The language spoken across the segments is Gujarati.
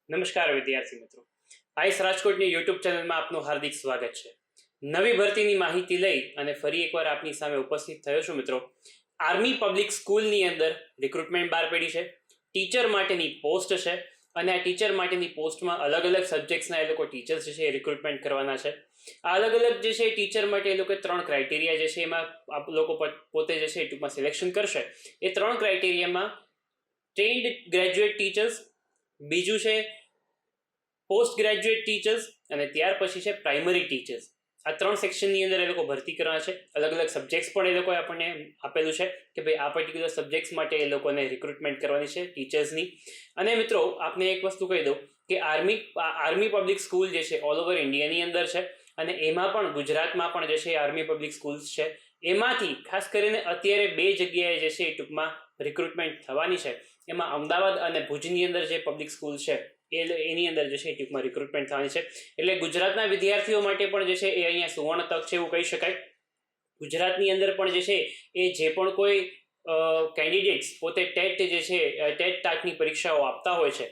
નમસ્કાર વિદ્યાર્થી મિત્રો, આઈસ રાજકોટની યુટ્યુબ ચેનલમાં આપનું હાર્દિક સ્વાગત છે. નવી ભરતીની માહિતી લઈ અને ફરી એકવાર આપની સામે ઉપસ્થિત થયો છું મિત્રો. આર્મી પબ્લિક સ્કૂલની અંદર રિક્રુટમેન્ટ બહાર પડી છે. ટીચર માટેની પોસ્ટ છે અને આ ટીચર માટેની પોસ્ટમાં અલગ અલગ સબ્જેક્ટ્સના એ લોકો ટીચર્સ જે છે એ રિક્રુટમેન્ટ કરવાના છે. આ અલગ અલગ જે છે ટીચર માટે એ લોકો 3 ક્રાઇટેરિયા જે છે એમાં આપ લોકો પોતે જે છે ટૂંકમાં સિલેક્શન કરશે. એ 3 ક્રાઇટેરિયામાં ટ્રેન્ડ ગ્રેજ્યુએટ ટીચર્સ, બીજું છે પોસ્ટ ગ્રેજ્યુએટ ટીચર્સ અને ત્યાર પછી છે પ્રાઇમરી ટીચર્સ. આ 3 સેક્શનની અંદર એ લોકો ભરતી કરવાના છે. અલગ અલગ સબ્જેક્ટ્સ પણ એ લોકોએ આપણને આપેલું છે કે ભાઈ આ પર્ટિક્યુલર સબ્જેક્ટ્સ માટે એ લોકોને રિક્રુટમેન્ટ કરવાની છે ટીચર્સની. અને મિત્રો આપને એક વસ્તુ કહી દઉં કે આર્મી પબ્લિક સ્કૂલ જે છે ઓલ ઓવર ઇન્ડિયાની અંદર છે અને એમાં પણ ગુજરાતમાં પણ જે છે આર્મી પબ્લિક સ્કૂલ્સ છે. એમાંથી ખાસ કરીને અત્યારે 2 જગ્યાએ જે છે એ ટૂંકમાં રિક્રુટમેન્ટ થવાની છે. એમાં અમદાવાદ અને ભુજની અંદર જે પબ્લિક સ્કૂલ છે એની અંદર જે છે ટૂંકમાં રિક્રુટમેન્ટ થવાની છે. એટલે ગુજરાતના વિદ્યાર્થીઓ માટે પણ જે છે એ અહીંયા સુવર્ણ તક છે એવું કહી શકાય. ગુજરાતની અંદર પણ જે છે એ જે પણ કોઈ કેન્ડિડેટ્સ પોતે ટેટ જે છે ટેટ ટાટની પરીક્ષાઓ આપતા હોય છે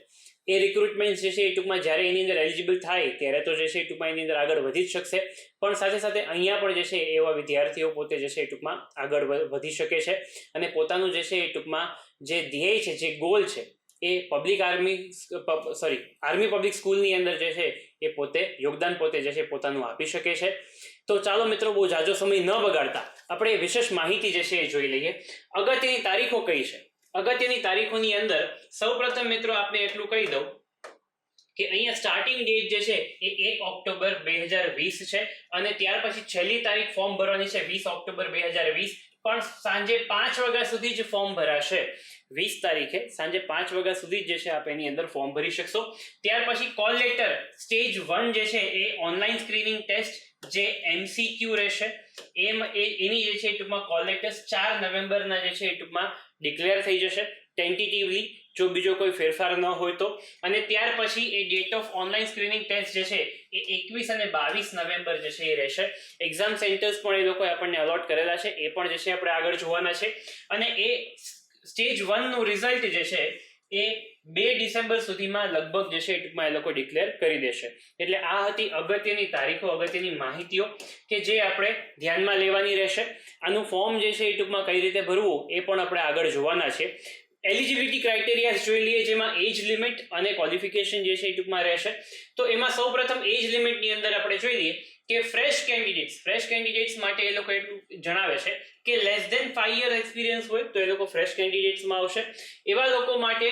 એ રિક્રુટમેન્ટ જે છે એ ટૂંકમાં જ્યારે એની અંદર એલિજિબલ થાય ત્યારે તો જે છે એ ટૂંકમાં એની અંદર આગળ વધી જ શકશે. પણ સાથે સાથે અહીંયા પણ જે છે એવા વિદ્યાર્થીઓ પોતે જે છે એ ટૂંકમાં આગળ વધી શકે છે અને પોતાનું જે છે એ ટૂંકમાં જે ધ્યેય છે, જે ગોલ છે એ આર્મી પબ્લિક સ્કૂલની અંદર જે છે એ પોતે યોગદાન પોતે જે છે પોતાનું આપી શકે છે. તો ચાલો મિત્રો બહુ જાજો સમય ન બગાડતા આપણે વિશેષ માહિતી જે છે એ જોઈ લઈએ. અગત્યની તારીખો કઈ છે? અગત્યની તારીખોની અંદર સૌપ્રથમ મિત્રો આપને એટલું કહી દઉં કે અહીંયા સ્ટાર્ટિંગ ડેટ જે છે એ 1 ઓક્ટોબર 2020 છે અને ત્યાર પછી છેલ્લી તારીખ ફોર્મ ભરવાની છે 20 ઓક્ટોબર 2020. પણ સાંજે 5 વાગ્યા સુધી જ ફોર્મ ભરાશે. 20 તારીખે સાંજે 5 વાગ્યા સુધી જે છે આપ એની અંદર ફોર્મ ભરી શકશો. ત્યાર પછી કોલ લેટર સ્ટેજ 1 જે છે એ ઓનલાઈન સ્ક્રીનિંગ ટેસ્ટ જે MCQ રહેશે. એની જે છે ટૂંકમાં કોલ લેટર્સ 4 નવેમ્બરના જે છે એ ટૂંકમાં ડિક્લેર થઈ જશે ટેન્ટેટિવલી, જો બીજો કોઈ ફેરફાર ન હોય તો. અને ત્યાર પછી એ date of online screening test જે છે એ 21 અને 22 નવેમ્બર જે છે એ રહેશે. એક્ઝામ સેન્ટર્સ પણ એ લોકોએ આપણને અલોટ કરેલા છે, એ પણ જે છે આપણે આગળ જોવાના છે. અને એ સ્ટેજ 1 નું રિઝલ્ટ જે છે એ 2 ડિસેમ્બર સુધીમાં લગભગ જે છે એ ટૂંકમાં એ લોકો ડિક્લેર કરી દેશે. એટલે આ હતી અગત્યની તારીખો, અગત્યની માહિતીઓ કે જે આપણે ધ્યાનમાં લેવાની રહેશે. આનું ફોર્મ જે છે એ ટૂંકમાં કઈ રીતે ભરવું એ પણ આપણે આગળ જોવાના છે. એલિજિબિલિટી ક્રાઇટેરિયા જોઈ લઈએ, જેમાં એજ લિમિટ અને ક્વોલિફિકેશન જે છે એ ટૂંકમાં રહેશે. તો એમાં સૌપ્રથમ એજ લિમિટની અંદર આપણે જોઈ લઈએ કે ફ્રેશ કેન્ડિડેટ્સ માટે એ લોકો એટલું જણાવે છે કે લેસ ધેન 5 યર એક્સપિરિયન્સ હોય તો એ લોકો ફ્રેશ કેન્ડિડેટ્સમાં આવશે. એવા લોકો માટે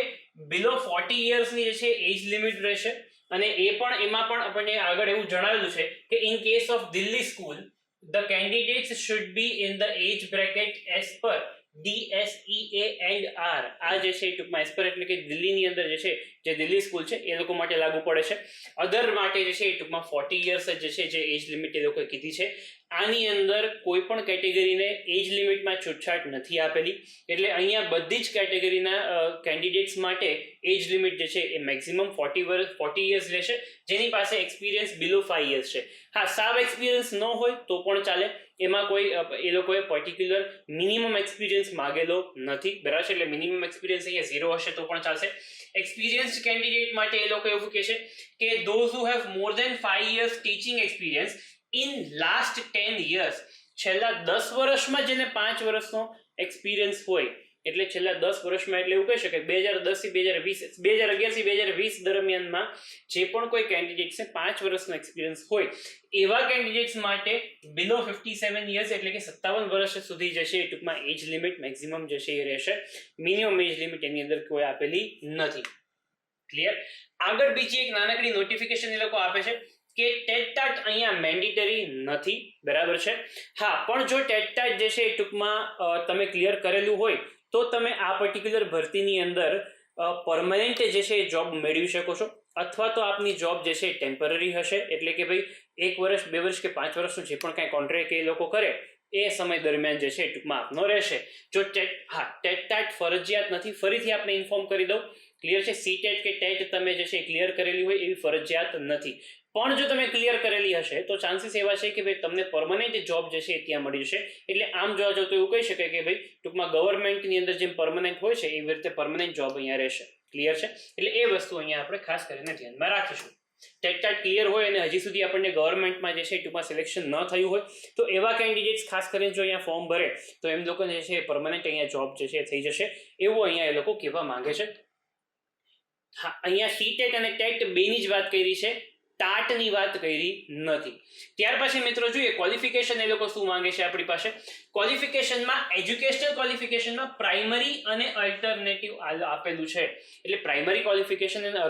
બિલો 40 યર્સની જે છે એજ લિમિટ રહેશે. અને એમાં પણ આપણને આગળ એવું જણાવેલું છે કે in case of Delhi school the candidates should be in the age bracket as per DSEA and R. આ જે છે ટૂંકમાં એસ પર એટલે કે દિલ્હીની અંદર જે છે જે દિલ્હી સ્કૂલ છે એ લોકો માટે લાગુ પડે છે. અધર માટે જે છે ટૂંકમાં 40 યર્સ જે છે જે એજ લિમિટ એ લોકોએ કીધી છે. આની અંદર કોઈ પણ કેટેગરીને એજ લિમિટમાં છૂટછાટ નથી આપેલી. એટલે અહીંયા બધી જ કેટેગરીના કેન્ડિડેટ્સ માટે એજ લિમિટ જે છે એ મેક્સિમમ 40 યર્સ રહેશે, જેની પાસે એક્સપિરિયન્સ બિલો 5 યર્સ છે. હા, સાવ એક્સપિરિયન્સ ન હોય તો પણ ચાલે, એમાં કોઈ એ લોકોએ પર્ટિક્યુલર મિનિમમ એક્સપિરિયન્સ માગેલો નથી, બરાબર છે. એટલે મિનિમમ એક્સપિરિયન્સ અહીંયા 0 હશે તો પણ ચાલશે. એક્સપિરિયન્સ્ડ કેન્ડિડેટ માટે એ લોકો એવું કહે છે કે those who have more than 5 years teaching experience in last 10 years, છેલ્લા 10 વર્ષમાં જેને 5 વર્ષનો એક્સપિરિયન્સ હોય, એટલે છેલ્લા 10 વર્ષમાં એટલે એવું કહી શકાય 2010 થી 2020 2011 થી 2020 દરમિયાનમાં જે પણ કોઈ કેન્ડિડેટ છે 5 વર્ષનો એક્સપિરિયન્સ હોય એવા કેન્ડિડેટ્સ માટે બિલો 57 યર્સ એટલે કે 57 વર્ષ સુધી જે છે એ ટૂંકમાં એજ લિમિટ મેક્સિમમ જે છે એ રહેશે. મિનિમમ એજ લિમિટ એની અંદર કોઈ આપેલી નથી. ક્લિયર? આગળ બીજી એક નાનકડી નોટિફિકેશન એ લોકો આપે છે કે ટેટ ટાટ અહીંયા મેન્ડેટરી નથી, બરાબર છે. હા, પણ જો ટેટ ટાટ જે છે એ ટૂંકમાં તમે ક્લિયર કરેલું હોય તો તમે આ પર્ટિક્યુલર ભરતીની અંદર પરમનન્ટ જે છે એ જોબ મેળવી શકો છો. અથવા તો આપની જોબ જે છે ટેમ્પરરી હશે, એટલે કે ભાઈ 1 વર્ષ 2 વર્ષ કે 5 વર્ષનું જે પણ કાંઈ કોન્ટ્રાક્ટ એ લોકો કરે એ સમય દરમિયાન જે છે ટૂંકમાં આપનો રહેશે. જો ટેટ ટાટ ફરજિયાત નથી. ફરીથી આપને ઇન્ફોર્મ કરી દઉં, ક્લિયર છે. સીટેટ કે ટેટ તમે જે છે ક્લિયર કરેલી હોય એવી ફરજિયાત નથી. પણ જો તમે ક્લિયર કરેલી હશે તો ચાન્સીસ એવા છે કે ભાઈ તમને પરમનન્ટ જોબ જે છે ત્યાં મળી જશે. એટલે આમ જોવા જાવ તો એવું કહી શકાય કે ભાઈ ટૂંકમાં ગવર્મેન્ટની અંદર જેમ પરમનન્ટ હોય છે એવી રીતે પરમનન્ટ જોબ અહીંયા રહેશે. ક્લિયર છે? એટલે એ વસ્તુ અહીંયા આપણે ખાસ કરીને ધ્યાનમાં રાખીશું. ટેટ ક્લિયર હોય અને હજી સુધી આપણને ગવર્મેન્ટમાં જે છે ટૂંકમાં સિલેક્શન ન થયું હોય તો એવા કેન્ડિડેટ્સ ખાસ કરીને જો અહીંયા ફોર્મ ભરે તો એમ લોકોને જે છે પરમનન્ટ અહીંયા જોબ જે છે થઈ જશે એવું અહીંયા એ લોકો કહેવા માંગે છે. હા, અહીંયા સીટેટ અને ટેટ બેની જ વાત કરી છે, ટાટની વાત કરી નથી. ત્યાર પછી મિત્રો જોઈએ ક્વોલિફિકેશન એ લોકો શું માંગે છે આપણી પાસે. ક્વોલિફિકેશનમાં એજ્યુકેશનલ ક્વોલિફિકેશનમાં પ્રાઇમરી અને અલ્ટરનેટિવ આપેલું છે. એટલે પ્રાઇમરી ક્વોલિફિકેશન અને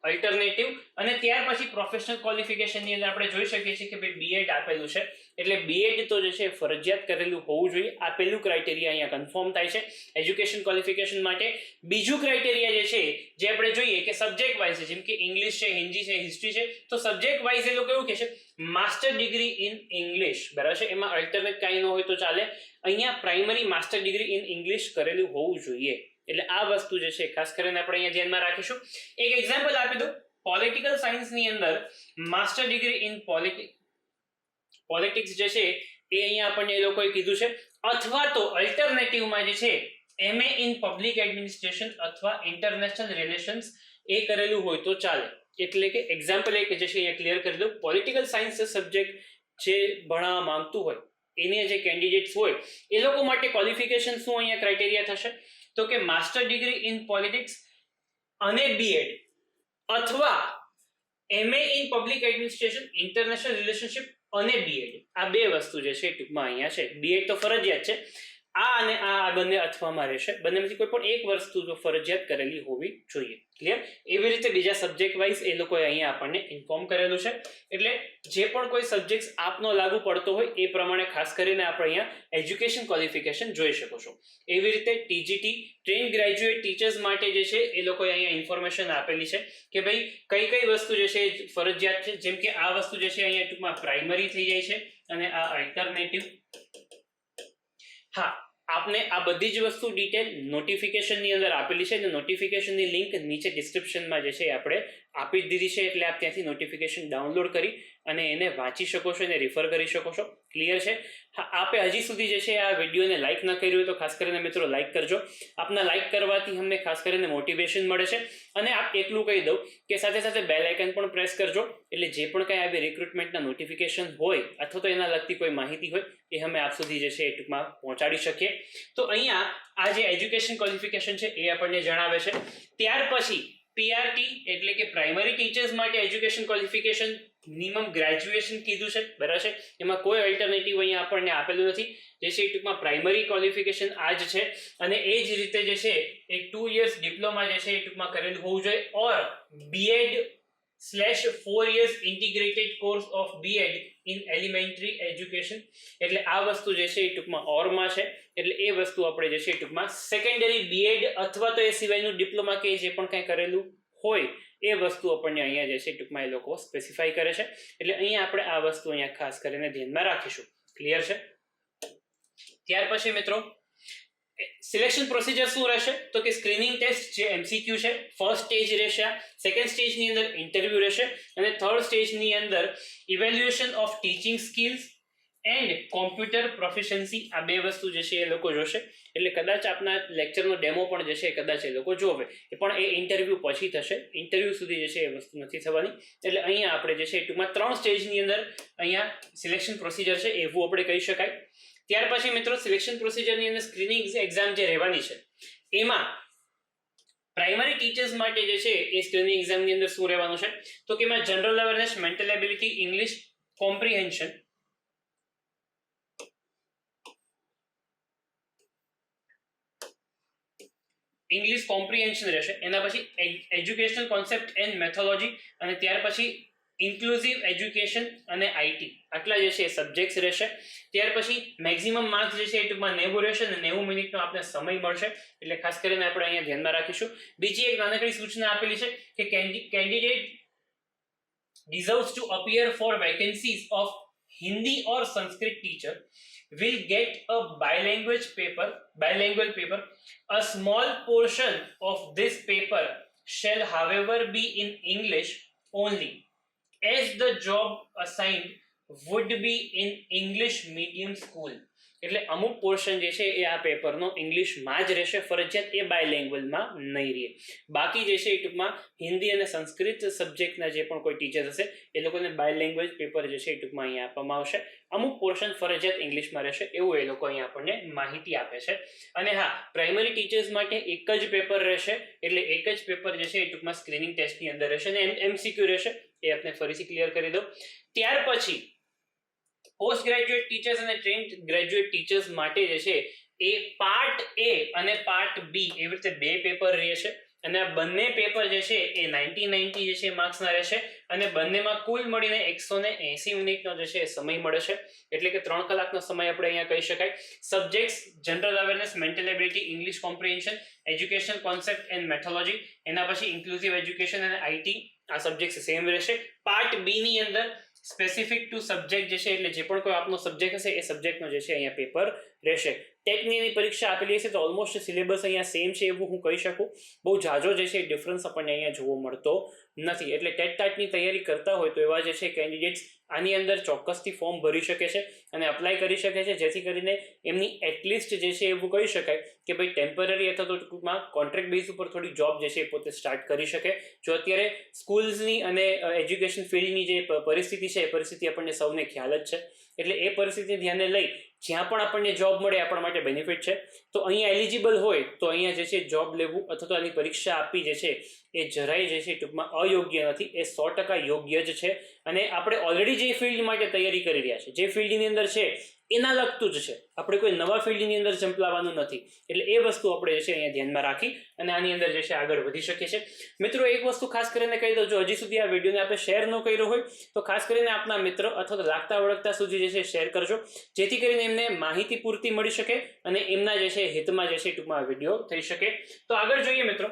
અલ્ટરનેટિવ અને ત્યાર પછી પ્રોફેશનલ ક્વોલિફિકેશનની અંદર આપણે જોઈ શકીએ છીએ કે ભાઈ બીએડ આપેલું છે. એટલે બીએડ તો જે છે ફરજિયાત કરેલું હોવું જોઈએ. આપેલું ક્રાઇટેરિયા અહીંયા કન્ફર્મ થાય છે એજ્યુકેશન ક્વોલિફિકેશન માટે. બીજું ક્રાઇટેરિયા જે છે જે આપણે જોઈએ કે સબ્જેક્ટ વાઇઝ છે, જેમ કે ઇંગ્લિશ છે, હિન્દી છે, હિસ્ટ્રી છે, તો સબ્જેક્ટ વાઇઝ એ લોકો એવું કહે છે માસ્ટર ડિગ્રી ઇન ઇંગ્લિશ, બરાબર છે. એમાં અલ્ટરનેટ કાંઈ ન હોય તો ચાલે. અહીંયા primary master degree in English કરેલું હોવું જોઈએ. એટલે આ વસ્તુ જે છે ખાસ કરીને આપણે અહીંયા ધ્યાનમાં રાખીશું. એક એક્ઝામ્પલ આપી દઉં. પોલિટિકલ સાયન્સની અંદર માસ્ટર ડિગ્રી ઇન પોલિટિક્સ જે છે એ અહીંયા આપણને એ લોકોએ કીધું છે, અથવા તો અલ્ટરનેટિવમાં જે છે MA ઇન પબ્લિક એડમિનિસ્ટ્રેશન અથવા ઇન્ટરનેશનલ રિલેશન્સ એ કરેલું હોય તો ચાલે. એટલે કે એક્ઝામ્પલ એક જે છે અહીંયા ક્લિયર કરી દઉં. પોલિટિકલ સાયન્સ સબ્જેક્ટ જે ભણવા માંગતું હોય એને જે કેન્ડિડેટ્સ હોય એ લોકો માટે ક્વોલિફિકેશન શું અહીંયા ક્રાઇટેરિયા થશે તો કે માસ્ટર ડિગ્રી ઇન પોલિટિક્સ અને બીએડ અથવા MA in public administration international relationship અને બીએડ. આ બે વસ્તુ જે છે ટૂંકમાં અહીંયા છે. બીએડ તો ફરજિયાત છે. આ અને આ બંને અથવામાં રહેશે. બંનેમાંથી કોઈ પણ એક વસ્તુ તો ફરજિયાત કરેલી હોવી જોઈએ. ક્લિયર? એવી રીતે બીજા સબ્જેક્ટ વાઇઝ એ લોકોએ અહીંયા આપણને ઇન્ફોર્મ કરેલું છે. એટલે જે પણ કોઈ સબ્જેક્ટ આપનો લાગુ પડતો હોય એ પ્રમાણે ખાસ કરીને આપણે અહીંયા એજ્યુકેશન ક્વોલિફિકેશન જોઈ શકો છો. એવી રીતે ટીજીટી ટ્રેન ગ્રેજ્યુએટ ટીચર્સ માટે જે છે એ લોકોએ અહીંયા ઇન્ફોર્મેશન આપેલી છે કે ભાઈ કઈ કઈ વસ્તુ જે છે ફરજિયાત છે. જેમ કે આ વસ્તુ જે છે અહીંયા ટૂંકમાં પ્રાઇમરી થઈ જાય છે અને આ અલ્ટરનેટિવ. હા, આપને આ બધી જ વસ્તુ ડિટેલ નોટિફિકેશનની અંદર આપેલી છે અને નોટિફિકેશનની લિંક નીચે ડિસ્ક્રિપ્શનમાં જે છે આપણે આપી જ દીધી છે. એટલે આપ ત્યાંથી નોટિફિકેશન ડાઉનલોડ કરી અને એને વાંચી શકો છો અને રિફર કરી શકો છો. ક્લિયર છે? હા, આપે હજી સુધી જે છે આ વિડીયોને લાઇક ન કર્યું હોય તો ખાસ કરીને મિત્રો લાઇક કરજો. આપના લાઇક કરવાથી અમને ખાસ કરીને મોટિવેશન મળે છે. અને આપ એટલું કહી દઉં કે સાથે સાથે બેલ આઇકન પણ પ્રેસ કરજો. એટલે જે પણ કંઈ આવી રિક્રુટમેન્ટના નોટિફિકેશન હોય અથવા તો એના લગતી કોઈ માહિતી હોય એ અમે આપ સુધી જે છે એ ટૂંકમાં પહોંચાડી શકીએ. તો અહીંયા આ જે એજ્યુકેશન ક્વોલિફિકેશન છે એ આપણને જણાવે છે. ત્યાર પછી પીઆરટી એટલે કે પ્રાઇમરી ટીચર્સ માટે એજ્યુકેશન ક્વોલિફિકેશન મિનિમમ ગ્રેજ્યુએશન કીધું છે, બરાબર છે. એમાં કોઈ અલ્ટરનેટિવ અહીંયા આપણને આપેલું નથી. જે છે એ ટૂંકમાં પ્રાઇમરી ક્વોલિફિકેશન આ જ છે. અને એ જ રીતે જે છે એ 2 years ડિપ્લોમા જે છે એ ટૂંકમાં કરેલું હોવું જોઈએ ઓર BEd/4 years integrated course of BEd in elementary education. એટલે આ વસ્તુ જે છે એ ટૂંકમાં ઓરમાં છે. એટલે એ વસ્તુ આપણે જે છે એ ટૂંકમાં સેકન્ડરી BEd અથવા તો એ સિવાયનું ડિપ્લોમા કે જે પણ કંઈ કરેલું હોય એ વસ્તુ આપણને અહીંયા જે છે ટૂંકમાં એ લોકો સ્પેસિફાઈ કરે છે. એટલે અહીંયા આપણે આ વસ્તુ અહીંયા ખાસ કરીને ધ્યાનમાં રાખીશું. ક્લિયર છે? ત્યાર પછી મિત્રો સિલેક્શન પ્રોસિજર શું રહેશે તો કે સ્ક્રીનિંગ ટેસ્ટ જે MCQ છે ફર્સ્ટ સ્ટેજ રહેશે. સેકન્ડ સ્ટેજની અંદર ઇન્ટરવ્યુ રહેશે અને થર્ડ સ્ટેજની અંદર evaluation of teaching skills and computer proficiency. આ બે વસ્તુ જે છે એ લોકો જોશે. એટલે કદાચ આપના લેક્ચરનો ડેમો પણ જે છે કદાચ એ લોકો જોવે એ પણ એ ઇન્ટરવ્યુ પછી થશે. ઇન્ટરવ્યુ સુધી જે છે એ વસ્તુ નથી થવાની. એટલે અહીંયા આપણે જે છે ટૂંકમાં 3 સ્ટેજની અંદર અહીંયા સિલેક્શન પ્રોસિજર છે એવું આપણે કહી શકાય. ત્યાર પછી મિત્રો સિલેક્શન પ્રોસિજરની અંદર સ્ક્રીનિંગ એક્ઝામ જે રહેવાની છે એમાં પ્રાઇમરી ટીચર્સ માટે જે છે એ સ્ક્રીનિંગ એક્ઝામની અંદર શું રહેવાનું છે તો કે એમાં general awareness, mental ability, English comprehension, English comprehension રહેશે. એના પછી એજ્યુકેશનલ કોન્સેપ્ટ એન્ડ મેથોલોજી અને ત્યાર પછી ઇન્ક્લુઝિવ એજ્યુકેશન અને આઈટી. આટલા જે છે એ સબ્જેક્ટ્સ રહેશે. ત્યાર પછી મેક્સિમમ માર્ક્સ જે છે એ ટૂંકમાં 90 રહેશે અને 90 મિનિટનો આપણે સમય મળશે. એટલે ખાસ કરીને આપણે અહીંયા ધ્યાનમાં રાખીશું. બીજી એક નાનકડી સૂચના આપેલી છે કે candidate deserves to appear for vacancies of Hindi or Sanskrit teacher will get a bilingual paper. A small portion of this paper shall however be in English only, as the job assigned would be in English medium school. એટલે અમુક પોર્શન જે છે એ આ પેપરનો ઇંગ્લિશમાં જ રહેશે ફરજિયાત, એ બાયલેંગ્વેજમાં નહીં રહે. બાકી જે છે એ ટૂંકમાં હિન્દી અને સંસ્કૃત સબ્જેક્ટના જે પણ કોઈ ટીચર્સ હશે એ લોકોને બાયલેંગ્વેજ પેપર જે છે એ ટૂંકમાં અહીંયા આપવામાં આવશે. અમુક પોર્શન ફરજિયાત ઇંગ્લિશમાં રહેશે એવું એ લોકો અહીંયા આપણને માહિતી આપે છે. અને હા, પ્રાઇમરી ટીચર્સ માટે એક જ પેપર રહેશે, એટલે એક જ પેપર જે છે એ ટૂંકમાં સ્ક્રીનિંગ ટેસ્ટની અંદર રહેશે અને MCQ રહેશે. એ આપણે ફરીથી ક્લિયર કરી દઉં. ત્યાર પછી પોસ્ટ ગ્રેજ્યુએટ ટીચર્સ અને ટ્રેન્ડ ગ્રેજ્યુએટ ટીચર્સ માટે જે છે એ પાર્ટ A અને પાર્ટ B એવી રીતે બે પેપર રહેશે. અને આ બંને પેપર જે છે એ 90 જે છે માર્ક્સના રહેશે અને બંનેમાં કુલ મળીને 180 મિનિટનો જે છે સમય મળે છે. એટલે કે 3 કલાકનો સમય આપણે અહીંયા કહી શકાય. Subjects general awareness, mental ability, English comprehension, education concept and methodology, એના પછી ઇન્ક્લુઝિવ એજ્યુકેશન અને IT આ સબ્જેક્ટ સેમ રહેશે. પાર્ટ B ની અંદર સ્પેસિફિક ટુ સબ્જેક્ટ જે છે એટલે જે પણ કોઈ આપનો સબ્જેક્ટ હશે એ સબ્જેક્ટનો જે છે અહીંયા પેપર રહેશે. ટેટની પરીક્ષા આપેલી હશે તો ઓલમોસ્ટ સિલેબસ અહીંયા સેમ છે એવું હું કહી શકું. બહુ ઝાઝો જે છે ડિફરન્સ આપણને અહીંયા જોવા મળતો નથી. એટલે ટેટની તૈયારી કરતા હોય તો એવા જે છે કેન્ડિડેટ્સ આની અંદર ચોક્કસથી ફોર્મ ભરી શકે છે અને અપ્લાય કરી શકે છે, જેથી કરીને એમની એટલીસ્ટ જે છે એવું કહી શકાય કે ભાઈ ટેમ્પરરી અથવા તો ટૂંકમાં કોન્ટ્રાક્ટ બેઝ ઉપર થોડી જોબ જે છે એ પોતે સ્ટાર્ટ કરી શકે. જો અત્યારે સ્કૂલ્સની અને એજ્યુકેશન ફિલ્ડની જે પરિસ્થિતિ છે એ પરિસ્થિતિ આપણને સૌને ખ્યાલ જ છે. એટલે એ પરિસ્થિતિ ધ્યાને લઈ જ્યાં પણ આપણને જોબ મળે આપણા માટે બેનિફિટ છે. તો અહીંયા એલિજિબલ હોય તો અહીંયા જે છે જોબ લેવું અથવા તો આની પરીક્ષા આપવી જે છે એ જરાય જે છે ટૂંકમાં અયોગ્ય નથી, એ 100% યોગ્ય જ છે. અને આપણે ઓલરેડી જે ફિલ્ડ માટે તૈયારી કરી રહ્યા છે, જે ફિલ્ડની અંદર છે એના લગતું જ છે, આપણે કોઈ નવા ફિલ્ડની અંદર જંપલાવાનું નથી. એટલે એ વસ્તુ આપણે જે છે અહીંયા ધ્યાનમાં રાખી અને આની અંદર જે છે આગળ વધી શકીએ છીએ. મિત્રો, એક વસ્તુ ખાસ કરીને કહી દઉં, જો હજી સુધી આ વિડીયોને આપણે શેર ન કર્યો હોય તો ખાસ કરીને આપના મિત્ર અથવા તો લાગતા ઓળખતા સુધી જે છે શેર કરજો, જેથી કરીને એમને માહિતી પૂરતી મળી શકે અને એમના જે છે હિતમાં જે છે ટૂંકમાં આ વિડીયો થઈ શકે. તો આગળ જોઈએ મિત્રો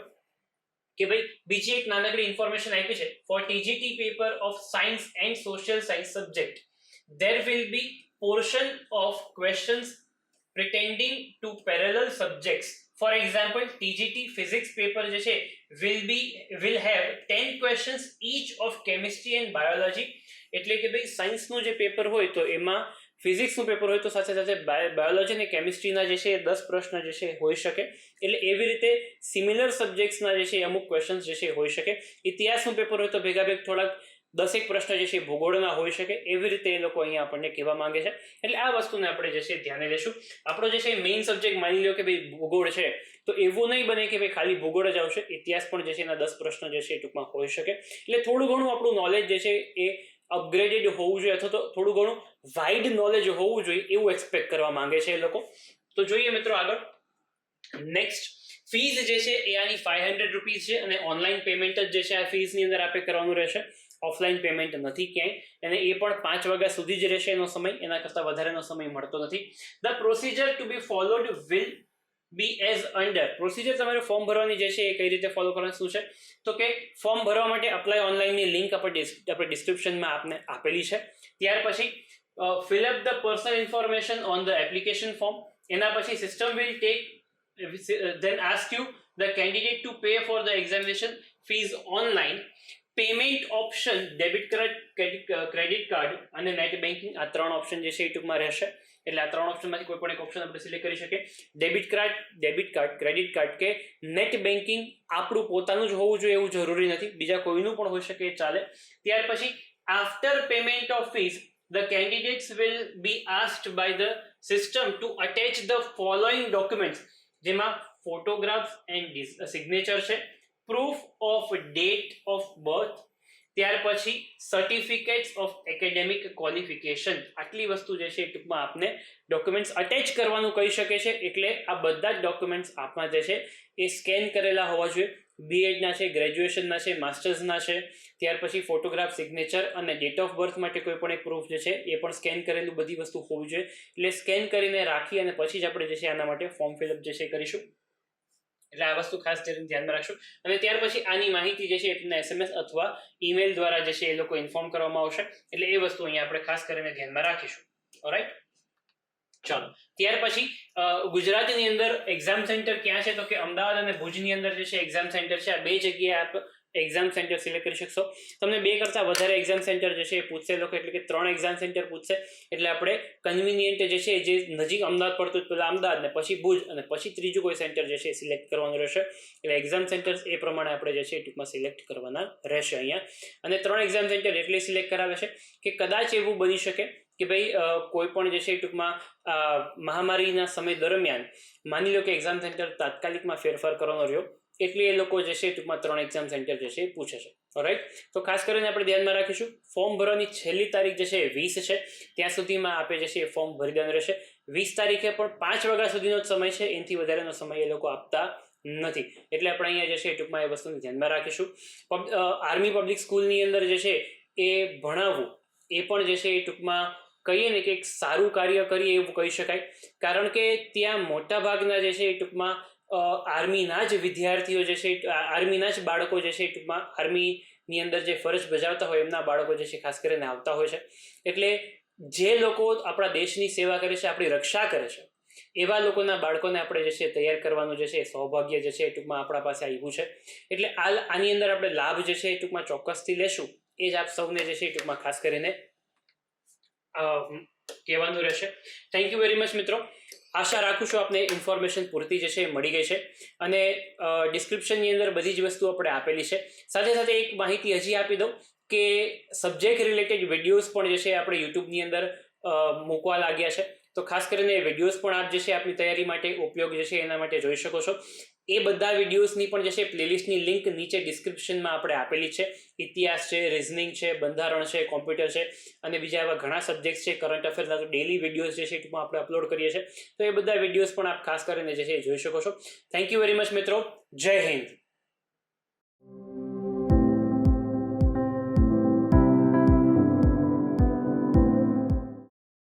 કે ભાઈ બીજી એક નાનકડી ઇન્ફોર્મેશન આપી છે. For TGT paper of science and social science subject there will be portion of questions pretending to parallel subjects. For example, TGT physics paper જે છે will have 10 questions each of chemistry and biology. એટલે કે ભાઈ સાયન્સનું જે પેપર હોય તો એમાં ફિઝિક્સનું પેપર હોય તો સાથે સાથે બાયોલોજી અને કેમિસ્ટ્રીના જે છે 10 પ્રશ્ન જે છે હોઈ શકે. એટલે એવી રીતે સિમિલર સબ્જેક્ટ્સના જે છે અમુક ક્વેશ્ચન્સ જે છે હોઈ શકે. ઇતિહાસનું પેપર હોય તો ભેગા થોડાક 10 પ્રશ્ન જે છે ભૂગોળના હોઈ શકે. એવી રીતે એ લોકો અહીંયા આપણને કહેવા માંગે છે. એટલે આ વસ્તુને આપણે જે છે ધ્યાને લેશું. આપણો જે છે મેઇન સબ્જેક્ટ માની લો કે ભાઈ ભૂગોળ છે તો એવું નહીં બને કે ભાઈ ખાલી ભૂગોળ જ આવશે, ઇતિહાસ પણ જે છે એના 10 પ્રશ્ન જે છે ટૂંકમાં હોઈ શકે. એટલે થોડું ઘણું આપણું નોલેજ જે છે એ અપગ્રેડેડ હોવું જોઈએ અથવા તો થોડું ઘણું વાઇડ નોલેજ હોવું જોઈએ એવું એક્સપેક્ટ કરવા માંગે છે એ લોકો. તો જોઈએ મિત્રો આગળ. નેક્સ્ટ ફીઝ જે છે એ આની 500 રૂપીઝ છે અને ઓનલાઈન પેમેન્ટ જ જે છે આ ફીઝની અંદર આપણે કરવાનું રહેશે. ઓફલાઈન પેમેન્ટ નથી ક્યાંય, અને એ પણ 5 વાગ્યા સુધી જ રહેશે એનો સમય, એના કરતાં વધારેનો સમય મળતો નથી. The procedure to be followed will be as under. Procedure તમારે ફોર્મ ભરવાની જે છે એ કઈ રીતે ફોલો કરવાનું શું છે તો કે ફોર્મ ભરવા માટે અપ્લાય ઓનલાઈનની લિંક આપણે ડિસ્ક્રિપ્શનમાં આપને આપેલી છે. ત્યાર પછી fill up the personal information on the application form. એના પછી system will take then ask you the candidate to pay for the examination fees online. Payment option debit card, credit card અને નેટ બેન્કિંગ, આ 3 ઓપ્શન જે છે એ ટૂંકમાં રહેશે. એટલે આ 3 ઓપ્શનમાંથી કોઈ પણ એક ઓપ્શન આપણે સિલેક્ટ કરી શકીએ. ડેબિટ કાર્ડ, ક્રેડિટ કાર્ડ કે નેટ બેન્કિંગ આપણું પોતાનું જ હોવું જોઈએ એવું જરૂરી નથી, બીજા કોઈનું પણ હોઈ શકે, એ ચાલે. ત્યાર પછી after payment of fees the candidates will be asked by the system to attach the following documents, જેમાં photographs and signature છે, proof of date of birth, ત્યાર પછી સર્ટિફિકેટ્સ ઓફ એકેડેમિક ક્વોલિફિકેશન. આટલી વસ્તુ જે છે એ ટૂંકમાં આપને ડોક્યુમેન્ટ્સ અટેચ કરવાનું કહી શકે છે. એટલે આ બધા જ ડોક્યુમેન્ટ્સ આપમાં જે છે એ સ્કેન કરેલા હોવા જોઈએ. બીએડના છે, ગ્રેજ્યુએશનના છે, માસ્ટર્સના છે. ત્યાર પછી ફોટોગ્રાફ, સિગ્નેચર અને ડેટ ઓફ બર્થ માટે કોઈ પણ એક પ્રૂફ જે છે એ પણ સ્કેન કરેલું બધી વસ્તુ હોવી જોઈએ. એટલે સ્કેન કરીને રાખી અને પછી જ આપણે જે છે આના માટે ફોર્મ ફિલઅપ જે છે કરીશું. એટલે આ વસ્તુ ખાસ કરીને ધ્યાનમાં રાખશું. અને ત્યાર પછી આની માહિતી જે છે એ તમને SMS અથવા ઈમેલ દ્વારા જે છે એ લોકો ઇન્ફોર્મ કરવામાં આવશે. એટલે એ વસ્તુ અહીંયા આપણે ખાસ કરીને ધ્યાનમાં રાખીશું. ઓલરાઈટ, ચાલો. ત્યાર પછી ગુજરાતની અંદર એક્ઝામ સેન્ટર ક્યાં છે તો કે અમદાવાદ અને ભુજની અંદર જે છે એક્ઝામ સેન્ટર છે. આ બે જગ્યાએ આપ એક્ઝામ સેન્ટર સિલેક્ટ કરી શકશો. તમને 2 કરતાં વધારે એક્ઝામ સેન્ટર જે છે એ પૂછશે લોકો, એટલે કે 3 એક્ઝામ સેન્ટર પૂછશે. એટલે આપણે કન્વિનિયન્ટ જે છે જે નજીક અમદાવાદ પડતું હોય પહેલાં અમદાવાદ ને પછી ભુજ અને પછી ત્રીજું કોઈ સેન્ટર જે છે એ સિલેક્ટ કરવાનું રહેશે. એટલે એક્ઝામ સેન્ટર્સ એ પ્રમાણે આપણે જે છે ટૂંકમાં સિલેક્ટ કરવાના રહેશે અહીંયા. અને 3 એક્ઝામ સેન્ટર એટલે સિલેક્ટ કરાવે છે કે કદાચ એવું બની શકે કે ભાઈ કોઈ પણ જે છે ટૂંકમાં મહામારીના સમય દરમિયાન માની લો કે એક્ઝામ સેન્ટર તાત્કાલિકમાં ફેરફાર કરવાનો રહ્યો, એટલે એ લોકો જે છે ટૂંકમાં 3 એક્ઝામ સેન્ટર જે છે એ પૂછે છે. ઓલરાઈટ, તો ખાસ કરીને આપણે ધ્યાનમાં રાખીશું ફોર્મ ભરવાની છેલ્લી તારીખ જે છે એ 20 છે. ત્યાં સુધીમાં આપે જે છે એ ફોર્મ ભરી દેવાનું રહેશે. 20 તારીખે પણ 5 વાગ્યા સુધીનો જ સમય છે, એનાથી વધારેનો સમય એ લોકો આપતા નથી. એટલે આપણે અહીંયા જે છે ટૂંકમાં એ વસ્તુને ધ્યાનમાં રાખીશું. આર્મી પબ્લિક સ્કૂલની અંદર જે છે એ ભણાવવું એ પણ જે છે એ ટૂંકમાં કહીએ ને કે એક સારું કાર્ય કરીએ એવું કહી શકાય. કારણ કે ત્યાં મોટાભાગના જે છે એ ટૂંકમાં આર્મીના જ વિદ્યાર્થીઓ જે છે, આર્મીના જ બાળકો જે છે ટૂંકમાં આર્મીની અંદર જે ફરજ બજાવતા હોય એમના બાળકો જે છે ખાસ કરીને આવતા હોય છે. એટલે જે લોકો આપણા દેશની સેવા કરે છે, આપણી રક્ષા કરે છે, એવા લોકોના બાળકોને આપણે જે છે તૈયાર કરવાનું જે છે સૌભાગ્ય જે છે ટૂંકમાં આપણા પાસે આવ્યું છે. એટલે આની અંદર આપણે લાભ જે છે એ ટૂંકમાં ચોક્કસથી લેશું. એ જ આપ સૌને જે છે ટૂંકમાં ખાસ કરીને કહેવાનું રહેશે. થેન્ક યુ વેરી મચ મિત્રો. આશા રાખું છું આપને ઇન્ફોર્મેશન પૂરતી જે છે એ મળી ગઈ છે. અને ડિસ્ક્રિપ્શનની અંદર બધી જ વસ્તુ આપણે આપેલી છે. સાથે સાથે એક માહિતી હજી આપી દઉં કે સબ્જેક્ટ રિલેટેડ વિડીયોઝ પણ જે છે આપણે યુટ્યુબની અંદર મૂકવા લાગ્યા છે. તો ખાસ કરીને વિડીયોઝ પણ આપ જે છે આપની તૈયારી માટે ઉપયોગ જે છે એના માટે જોઈ શકો છો. એ બધા વિડીયોઝની પણ જે છે પ્લેલિસ્ટની લિંક નીચે ડિસ્ક્રિપ્શનમાં આપણે આપેલી છે. ઇતિહાસ છે, રિઝનિંગ છે, બંધારણ છે, કોમ્પ્યુટર છે અને બીજા એવા ઘણા સબ્જેક્ટ્સ છે. કરંટ અફેર્સના તો ડેલી વિડીયોઝ જે છે ટૂંકમાં આપણે અપલોડ કરીએ છીએ. તો એ બધા વિડીયોઝ પણ આપ ખાસ કરીને જે છે જોઈ શકો છો. થેન્ક યુ વેરી મચ મિત્રો. જય હિન્દ.